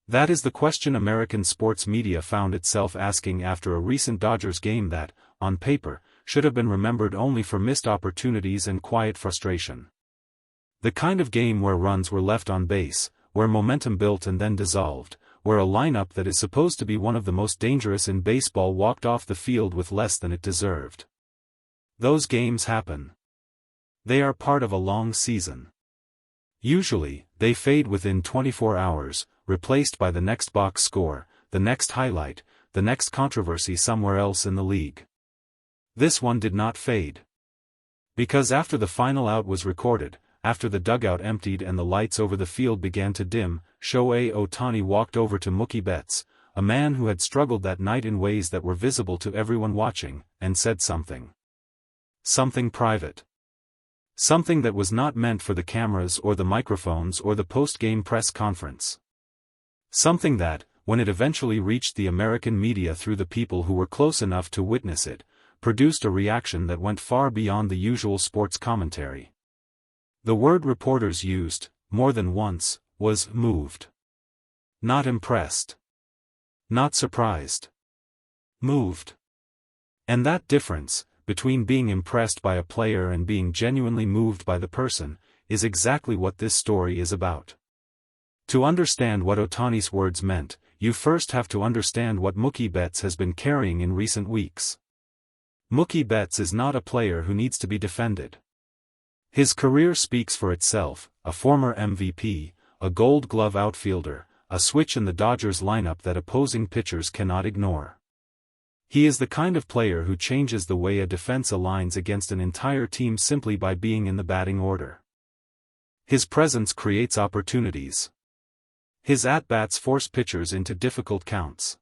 That is the question American sports media found itself asking after a recent Dodgers game that, on paper, should have been remembered only for missed opportunities and quiet frustration. The kind of game where runs were left on base, where momentum built and then dissolved, where a lineup that is supposed to be one of the most dangerous in baseball walked off the field with less than it deserved. Those games happen. They are part of a long season. Usually, they fade within 24 hours, replaced by the next box score, the next highlight, the next controversy somewhere else in the league. This one did not fade. Because after the final out was recorded, after the dugout emptied and the lights over the field began to dim, Shohei Ohtani walked over to Mookie Betts, a man who had struggled that night in ways that were visible to everyone watching, and said something. Something private. Something that was not meant for the cameras or the microphones or the post-game press conference. Something that, when it eventually reached the American media through the people who were close enough to witness it, produced a reaction that went far beyond the usual sports commentary. The word reporters used, more than once, was moved. Not impressed. Not surprised. Moved. And that difference, between being impressed by a player and being genuinely moved by the person, is exactly what this story is about. To understand what Ohtani's words meant, you first have to understand what Mookie Betts has been carrying in recent weeks. Mookie Betts is not a player who needs to be defended. His career speaks for itself, a former MVP, a Gold Glove outfielder, a switch in the Dodgers lineup that opposing pitchers cannot ignore. He is the kind of player who changes the way a defense aligns against an entire team simply by being in the batting order. His presence creates opportunities. His at-bats force pitchers into difficult counts.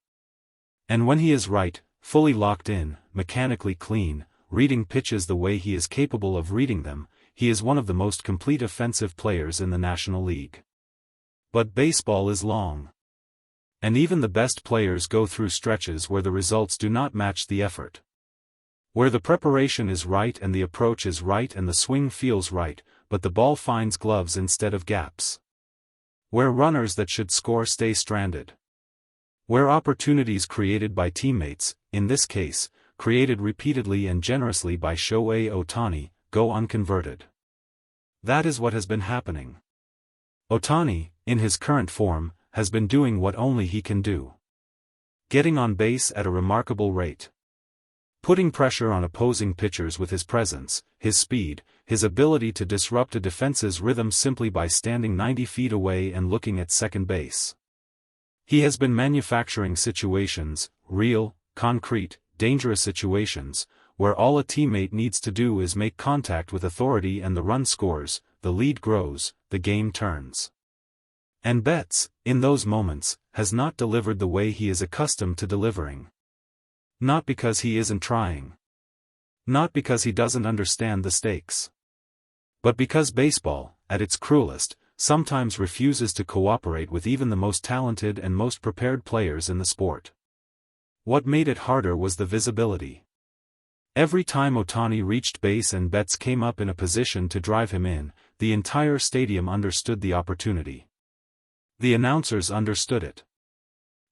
And when he is right, fully locked in, mechanically clean, reading pitches the way he is capable of reading them, he is one of the most complete offensive players in the National League. But baseball is long. And even the best players go through stretches where the results do not match the effort. Where the preparation is right and the approach is right and the swing feels right, but the ball finds gloves instead of gaps. Where runners that should score stay stranded. Where opportunities created by teammates, in this case, created repeatedly and generously by Shohei Ohtani, go unconverted. That is what has been happening. Ohtani, in his current form, has been doing what only he can do. Getting on base at a remarkable rate. Putting pressure on opposing pitchers with his presence, his speed, his ability to disrupt a defense's rhythm simply by standing 90 feet away and looking at second base. He has been manufacturing situations, real, concrete, dangerous situations, where all a teammate needs to do is make contact with authority and the run scores, the lead grows, the game turns. And Betts, in those moments, has not delivered the way he is accustomed to delivering. Not because he isn't trying. Not because he doesn't understand the stakes. But because baseball, at its cruelest, sometimes refuses to cooperate with even the most talented and most prepared players in the sport. What made it harder was the visibility. Every time Ohtani reached base and Betts came up in a position to drive him in, the entire stadium understood the opportunity. The announcers understood it.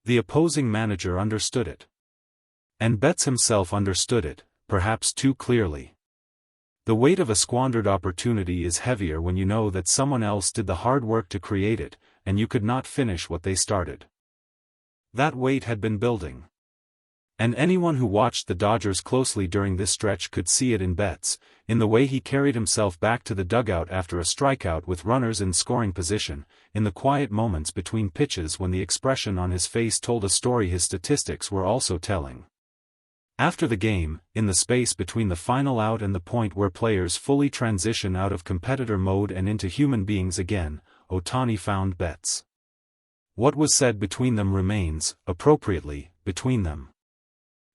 The opposing manager understood it. And Betts himself understood it, perhaps too clearly. The weight of a squandered opportunity is heavier when you know that someone else did the hard work to create it, and you could not finish what they started. That weight had been building. And anyone who watched the Dodgers closely during this stretch could see it in Betts, in the way he carried himself back to the dugout after a strikeout with runners in scoring position, in the quiet moments between pitches when the expression on his face told a story his statistics were also telling. After the game, in the space between the final out and the point where players fully transition out of competitor mode and into human beings again, Ohtani found Betts. What was said between them remains, appropriately, between them.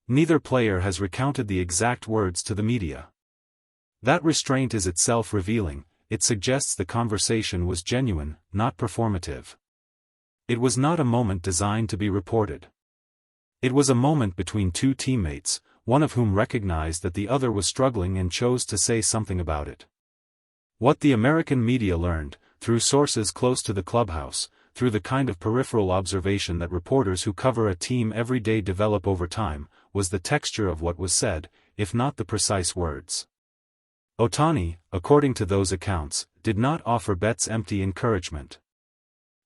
Neither player has recounted the exact words to the media. That restraint is itself revealing, it suggests the conversation was genuine, not performative. It was not a moment designed to be reported. It was a moment between two teammates, one of whom recognized that the other was struggling and chose to say something about it. What the American media learned, through sources close to the clubhouse, through the kind of peripheral observation that reporters who cover a team every day develop over time, was the texture of what was said, if not the precise words. Ohtani, according to those accounts, did not offer Betts empty encouragement.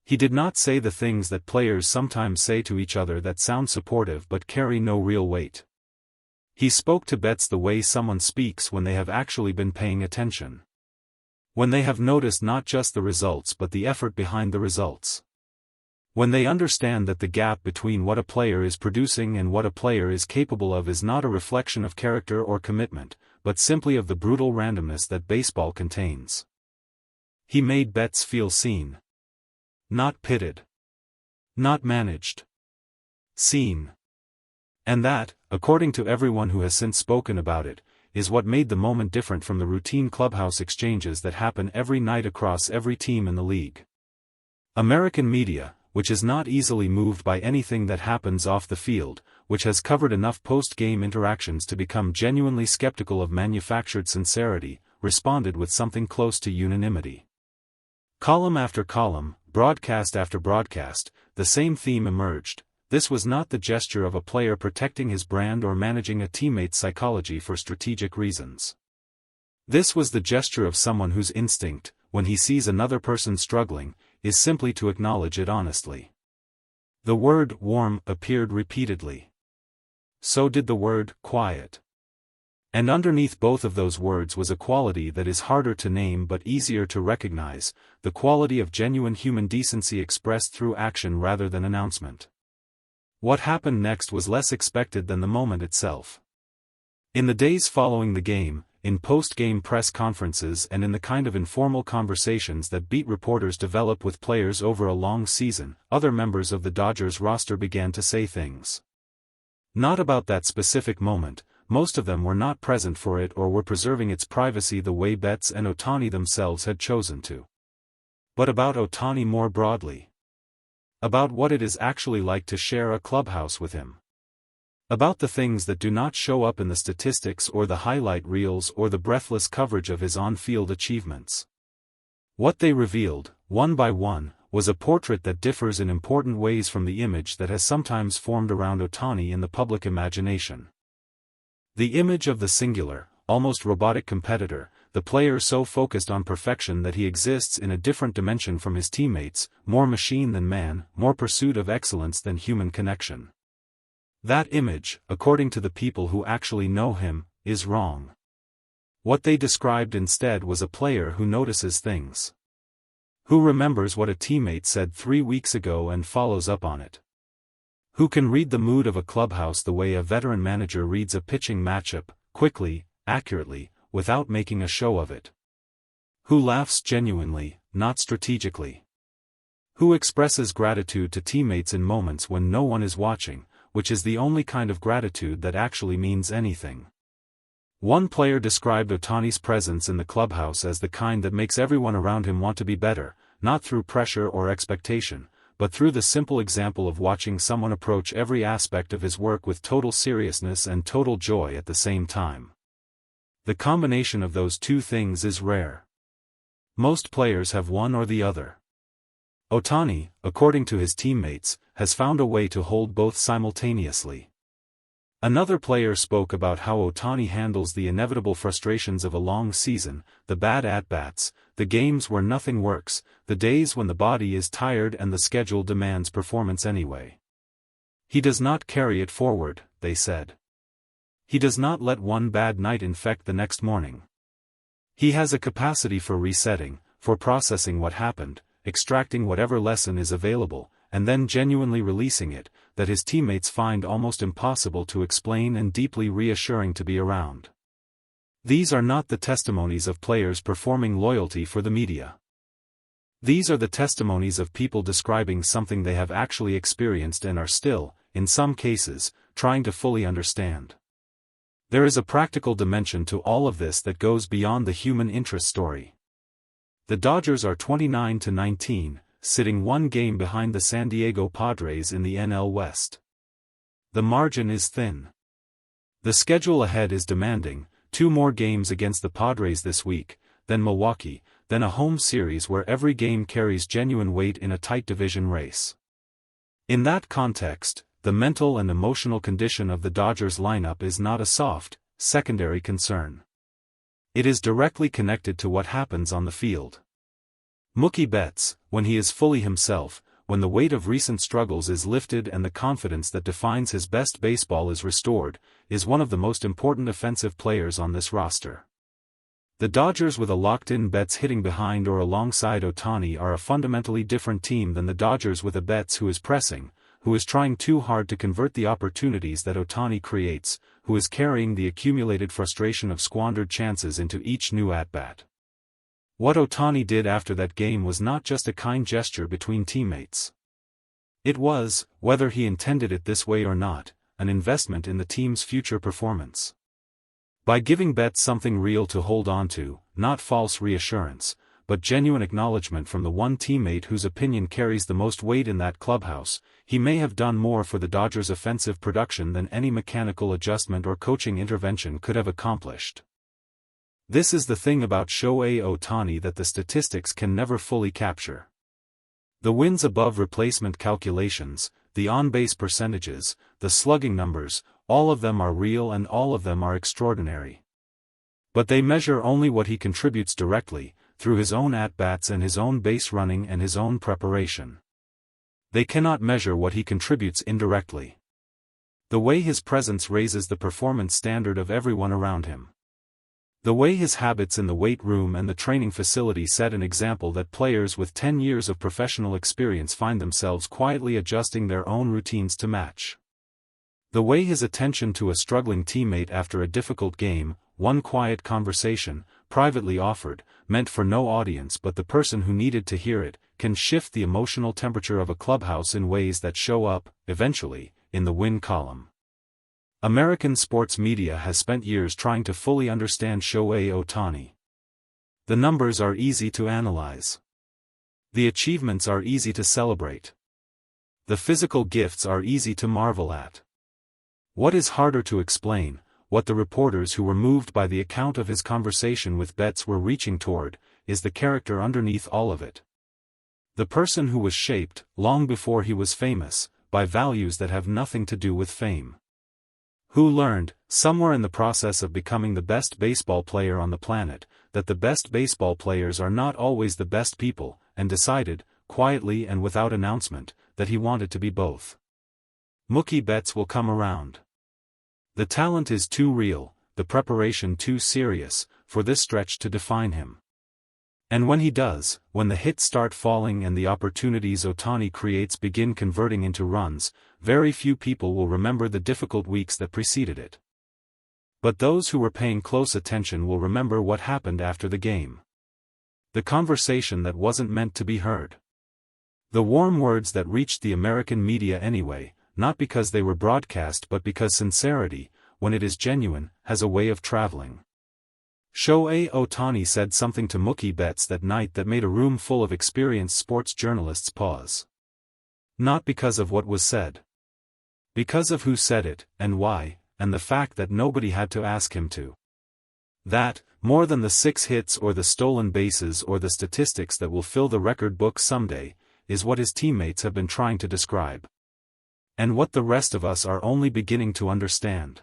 He did not say the things that players sometimes say to each other that sound supportive but carry no real weight. He spoke to Betts the way someone speaks when they have actually been paying attention. When they have noticed not just the results but the effort behind the results. When they understand that the gap between what a player is producing and what a player is capable of is not a reflection of character or commitment, but simply of the brutal randomness that baseball contains. He made Betts feel seen. Not pitted. Not managed. Seen. And that, according to everyone who has since spoken about it, is what made the moment different from the routine clubhouse exchanges that happen every night across every team in the league. American media, which is not easily moved by anything that happens off the field, which has covered enough post-game interactions to become genuinely skeptical of manufactured sincerity, responded with something close to unanimity. Column after column, broadcast after broadcast, the same theme emerged. This was not the gesture of a player protecting his brand or managing a teammate's psychology for strategic reasons. This was the gesture of someone whose instinct, when he sees another person struggling, is simply to acknowledge it honestly. The word warm appeared repeatedly. So did the word quiet. And underneath both of those words was a quality that is harder to name but easier to recognize, the quality of genuine human decency expressed through action rather than announcement. What happened next was less expected than the moment itself. In the days following the game, in post-game press conferences and in the kind of informal conversations that beat reporters develop with players over a long season, other members of the Dodgers roster began to say things. Not about that specific moment, most of them were not present for it or were preserving its privacy the way Betts and Ohtani themselves had chosen to. But about Ohtani more broadly. About what it is actually like to share a clubhouse with him. About the things that do not show up in the statistics or the highlight reels or the breathless coverage of his on-field achievements. What they revealed, one by one, was a portrait that differs in important ways from the image that has sometimes formed around Ohtani in the public imagination. The image of the singular, almost robotic competitor, the player so focused on perfection that he exists in a different dimension from his teammates, more machine than man, more pursuit of excellence than human connection. That image, according to the people who actually know him, is wrong. What they described instead was a player who notices things. Who remembers what a teammate said 3 weeks ago and follows up on it. Who can read the mood of a clubhouse the way a veteran manager reads a pitching matchup, quickly, accurately, without making a show of it. Who laughs genuinely, not strategically. Who expresses gratitude to teammates in moments when no one is watching, which is the only kind of gratitude that actually means anything. One player described Ohtani's presence in the clubhouse as the kind that makes everyone around him want to be better, not through pressure or expectation, but through the simple example of watching someone approach every aspect of his work with total seriousness and total joy at the same time. The combination of those two things is rare. Most players have one or the other. Ohtani, according to his teammates, has found a way to hold both simultaneously. Another player spoke about how Ohtani handles the inevitable frustrations of a long season, the bad at-bats, the games where nothing works, the days when the body is tired and the schedule demands performance anyway. He does not carry it forward, they said. He does not let one bad night infect the next morning. He has a capacity for resetting, for processing what happened, extracting whatever lesson is available, and then genuinely releasing it, that his teammates find almost impossible to explain and deeply reassuring to be around. These are not the testimonies of players performing loyalty for the media. These are the testimonies of people describing something they have actually experienced and are still, in some cases, trying to fully understand. There is a practical dimension to all of this that goes beyond the human interest story. The Dodgers are 29-19, sitting one game behind the San Diego Padres in the NL West. The margin is thin. The schedule ahead is demanding, 2 more games against the Padres this week, then Milwaukee, than a home series where every game carries genuine weight in a tight division race. In that context, the mental and emotional condition of the Dodgers lineup is not a soft, secondary concern. It is directly connected to what happens on the field. Mookie Betts, when he is fully himself, when the weight of recent struggles is lifted and the confidence that defines his best baseball is restored, is one of the most important offensive players on this roster. The Dodgers with a locked-in Betts hitting behind or alongside Ohtani are a fundamentally different team than the Dodgers with a Betts who is pressing, who is trying too hard to convert the opportunities that Ohtani creates, who is carrying the accumulated frustration of squandered chances into each new at-bat. What Ohtani did after that game was not just a kind gesture between teammates. It was, whether he intended it this way or not, an investment in the team's future performance. By giving Betts something real to hold on to, not false reassurance, but genuine acknowledgement from the one teammate whose opinion carries the most weight in that clubhouse, he may have done more for the Dodgers' offensive production than any mechanical adjustment or coaching intervention could have accomplished. This is the thing about Shohei Ohtani that the statistics can never fully capture. The wins above replacement calculations, the on-base percentages, the slugging numbers, all of them are real and all of them are extraordinary. But they measure only what he contributes directly, through his own at-bats and his own base running and his own preparation. They cannot measure what he contributes indirectly. The way his presence raises the performance standard of everyone around him. The way his habits in the weight room and the training facility set an example that players with 10 years of professional experience find themselves quietly adjusting their own routines to match. The way his attention to a struggling teammate after a difficult game, one quiet conversation, privately offered, meant for no audience but the person who needed to hear it, can shift the emotional temperature of a clubhouse in ways that show up, eventually, in the win column. American sports media has spent years trying to fully understand Shohei Ohtani. The numbers are easy to analyze. The achievements are easy to celebrate. The physical gifts are easy to marvel at. What is harder to explain, what the reporters who were moved by the account of his conversation with Betts were reaching toward, is the character underneath all of it. The person who was shaped, long before he was famous, by values that have nothing to do with fame. Who learned, somewhere in the process of becoming the best baseball player on the planet, that the best baseball players are not always the best people, and decided, quietly and without announcement, that he wanted to be both. Mookie Betts will come around. The talent is too real, the preparation too serious, for this stretch to define him. And when he does, when the hits start falling and the opportunities Ohtani creates begin converting into runs, very few people will remember the difficult weeks that preceded it. But those who were paying close attention will remember what happened after the game. The conversation that wasn't meant to be heard. The warm words that reached the American media anyway, not because they were broadcast but because sincerity, when it is genuine, has a way of traveling. Shohei Ohtani said something to Mookie Betts that night that made a room full of experienced sports journalists pause. Not because of what was said. Because of who said it, and why, and the fact that nobody had to ask him to. That, more than the 6 hits or the stolen bases or the statistics that will fill the record book someday, is what his teammates have been trying to describe. And what the rest of us are only beginning to understand.